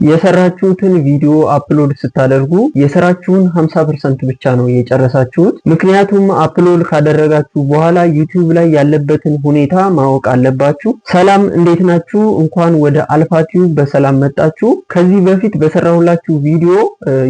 የሰራችሁትን ቪዲዮ አፕሎድ ስታደርጉ የስራችሁን 50% ብቻ ነው የጨረሳችሁት። ምክንያቱም አፕሎድ ካደረጋችሁ በኋላ ዩቲዩብ ላይ ያለበትን ሁኔታ ማወቅ አለባችሁ። ሰላም እንዴት ናችሁ? እንኳን ወደ አልፋ ቲዩብ በሰላም መጣችሁ። ከዚህ በፊት በሰራሁላችሁ ቪዲዮ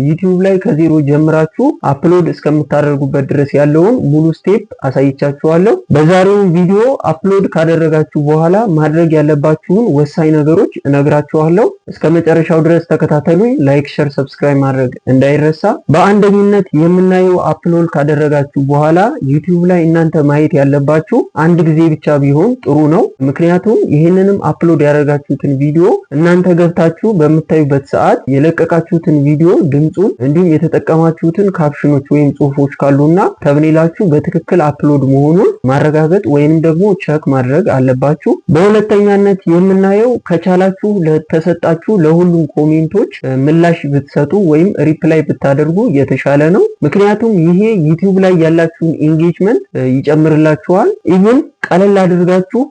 ዩቲዩብ ላይ ከዜሮ ጀምራችሁ አፕሎድ እስከምታደርጉበት ድረስ ያለውን ሙሉ ስቴፕ አሳይቻችኋለሁ። በዛሬው ቪዲዮ አፕሎድ ካደረጋችሁ በኋላ ማድረግ ያለባችሁን ወሳኝ ነገሮች እነግራችኋለሁ። እስከ መጨረሻው ድረስ ተከታተሉኝ። ላይክ፣ ሼር፣ ሰብስክራይብ ማድረግ እንዳይረሳ። በአንደኝነት የምናየው አፕሎድ ካደረጋችሁ በኋላ ዩቲዩብ ላይ እናንተ ማየት ያለባችሁ አንድ ጊዜ ብቻ ቢሆን ጥሩ ነው። ምክንያቱም ይህንንም አፕሎድ ያደረጋችሁትን ቪዲዮ እናንተ ገብታችሁ በምታዩበት ሰዓት የለቀቃችሁትን ቪዲዮ ድምጹን እንዲሁም የተጠቀማችሁትን ካፕሽኖች ወይም ጽሁፎች ካሉና ተብኔላችሁ በትክክል አፕሎድ መሆኑን ማረጋገጥ ወይንም ደግሞ ቸክ ማድረግ አለባችሁ። በሁለተኛነት የምናየው ከቻላችሁ ለተሰጣችሁ ለሁሉም ኮሜንቶች ምላሽ ብትሰጡ ወይም ሪፕላይ ብታደርጉ የተሻለ ነው። ምክንያቱም ይሄ ዩቲዩብ ላይ ያላችሁን ኢንጌጅመንት ይጨምርላችኋል። ኢቭን ቀለል አድርጋችሁ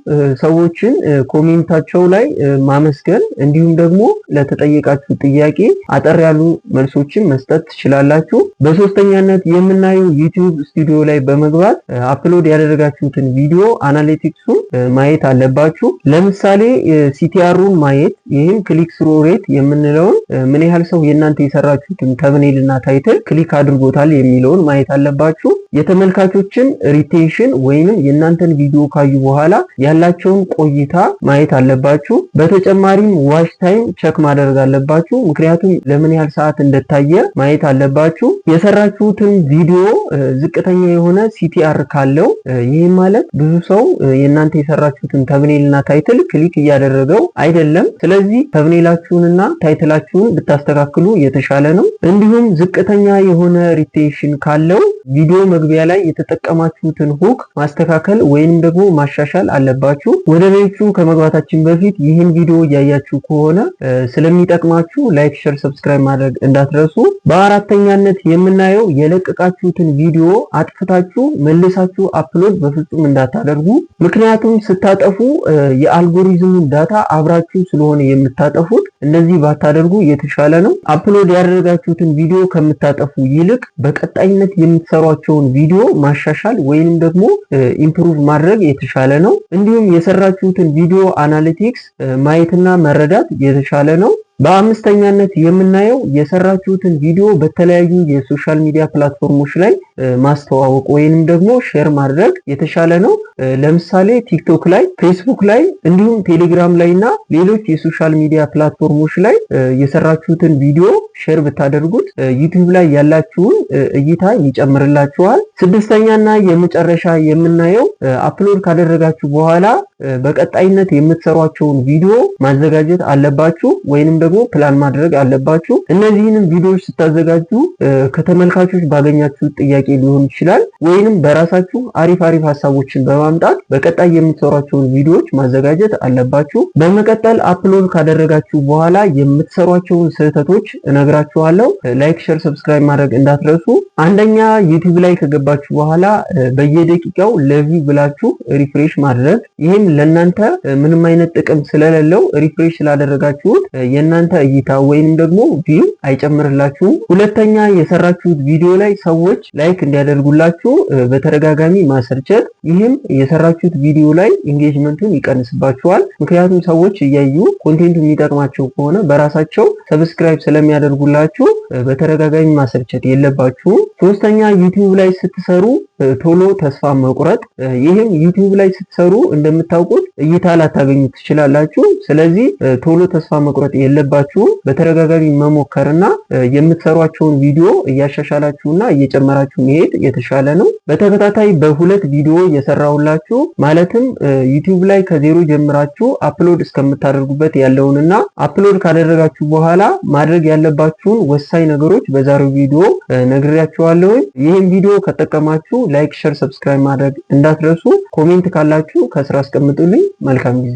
ሰዎችን ኮሜንታቸው ላይ ማመስገን እንዲሁም ደግሞ ለተጠየቃችሁ ጥያቄ አጠር ያሉ መልሶችን መስጠት ትችላላችሁ። በሶስተኛነት የምናየው ዩቲዩብ ስቱዲዮ ላይ በመግባት አፕሎድ ያደረጋችሁትን ቪዲዮ አናሊቲክሱን ማየት አለባችሁ። ለምሳሌ ሲቲአሩን ማየት፣ ይህም ክሊክ ስሩ ሬት የምንለውን ምን ያህል ሰው የእናንተ የሰራችሁትን ተምኔል እና ታይትል ክሊክ አድርጎታል የሚለውን ማየት አለባችሁ። የተመልካቾችን ሪቴንሽን ወይንም የእናንተን ቪዲዮ ካዩ በኋላ ያላቸውን ቆይታ ማየት አለባችሁ። በተጨማሪም ዋች ታይም ቸክ ማድረግ አለባችሁ። ምክንያቱም ለምን ያህል ሰዓት እንደታየ ማየት አለባችሁ። የሰራችሁትን ቪዲዮ ዝቅተኛ የሆነ ሲቲአር ካለው ይህም ማለት ብዙ ሰው የእናንተ የሰራችሁትን ተምኔልና ታይትል ክሊክ እያደረገው አይደለም። ስለዚህ ተምኔላችሁንና ታይትላችሁን ብታስተካክሉ የተሻለ ነው። እንዲሁም ዝቅተኛ የሆነ ሪቴንሽን ካለው ቪዲዮ መግቢያ ላይ የተጠቀማችሁትን ሁክ ማስተካከል ወይንም ደግሞ ማሻሻል አለባችሁ። ወደ ሌሎቹ ከመግባታችን በፊት ይህን ቪዲዮ እያያችሁ ከሆነ ስለሚጠቅማችሁ ላይክ፣ ሼር፣ ሰብስክራይብ ማድረግ እንዳትረሱ። በአራተኛነት የምናየው የለቀቃችሁትን ቪዲዮ አጥፍታችሁ መልሳችሁ አፕሎድ በፍጹም እንዳታደርጉ። ምክንያቱም ስታጠፉ የአልጎሪዝሙን ዳታ አብራችሁ ስለሆነ የምታጠፉት፣ እንደዚህ ባታደርጉ የተሻለ ነው። አፕሎድ ያደረጋችሁትን ቪዲዮ ከምታጠፉ ይልቅ በቀጣይነት የምትሰሯቸውን ቪዲዮ ማሻሻል ወይንም ደግሞ ኢምፕሩቭ ማድረግ የተሻለ ነው። እንዲሁም የሰራችሁትን ቪዲዮ አናሊቲክስ ማየትና መረዳት የተሻለ ነው። በአምስተኛነት የምናየው የሰራችሁትን ቪዲዮ በተለያዩ የሶሻል ሚዲያ ፕላትፎርሞች ላይ ማስተዋወቅ ወይንም ደግሞ ሼር ማድረግ የተሻለ ነው። ለምሳሌ ቲክቶክ ላይ፣ ፌስቡክ ላይ እንዲሁም ቴሌግራም ላይ እና ሌሎች የሶሻል ሚዲያ ፕላትፎርሞች ላይ የሰራችሁትን ቪዲዮ ሼር ብታደርጉት ዩቲዩብ ላይ ያላችሁን እይታ ይጨምርላችኋል። ስድስተኛና የመጨረሻ የምናየው አፕሎድ ካደረጋችሁ በኋላ በቀጣይነት የምትሰሯቸውን ቪዲዮ ማዘጋጀት አለባችሁ ወይንም ደግሞ ፕላን ማድረግ አለባችሁ። እነዚህንም ቪዲዮዎች ስታዘጋጁ ከተመልካቾች ባገኛችሁት ጥያቄ ሊሆን ይችላል ወይንም በራሳችሁ አሪፍ ሀሳቦችን በማምጣት በቀጣይ የምትሰሯቸውን ቪዲዮዎች ማዘጋጀት አለባችሁ። በመቀጠል አፕሎድ ካደረጋችሁ በኋላ የምትሰሯቸውን ስህተቶች እነግራችኋለሁ። ላይክ፣ ሼር፣ ሰብስክራይብ ማድረግ እንዳትረሱ። አንደኛ ዩቲዩብ ላይ ከገባችሁ በኋላ በየደቂቃው ለቪው ብላችሁ ሪፍሬሽ ማድረግ። ይህም ለእናንተ ምንም አይነት ጥቅም ስለሌለው ሪፍሬሽ ስላደረጋችሁት የእናንተ እይታ ወይንም ደግሞ ቪው አይጨምርላችሁም። ሁለተኛ የሰራችሁት ቪዲዮ ላይ ሰዎች ላይክ እንዲያደርጉላችሁ በተደጋጋሚ ማሰርቸት። ይህም የሰራችሁት ቪዲዮ ላይ ኢንጌጅመንቱን ይቀንስባችኋል። ምክንያቱም ሰዎች እያዩ ኮንቴንቱ የሚጠቅማቸው ከሆነ በራሳቸው ሰብስክራይብ ስለሚያደርጉላችሁ በተደጋጋሚ ማሰርቸት የለባችሁም። ሶስተኛ ዩቲዩብ ላይ ስትሰሩ ቶሎ ተስፋ መቁረጥ። ይህም ዩቲዩብ ላይ ስትሰሩ እንደምታውቁት እይታ ላታገኙ ትችላላችሁ። ስለዚህ ቶሎ ተስፋ መቁረጥ የለባችሁም። በተደጋጋሚ መሞከርና የምትሰሯቸውን ቪዲዮ እያሻሻላችሁና እየጨመራችሁ መሄድ የተሻለ ነው። በተከታታይ በሁለት ቪዲዮ የሰራሁላችሁ ማለትም ዩቲዩብ ላይ ከዜሮ ጀምራችሁ አፕሎድ እስከምታደርጉበት ያለውንና አፕሎድ ካደረጋችሁ በኋላ ማድረግ ያለባችሁን ወሳኝ ነገሮች በዛሬው ቪዲዮ ነግሬያችኋለሁ። ይህን ቪዲዮ ከጠቀማችሁ ላይክ፣ ሼር፣ ሰብስክራይብ ማድረግ እንዳትረሱ። ኮሜንት ካላችሁ ከስራ አስቀምጡልኝ። መልካም ጊዜ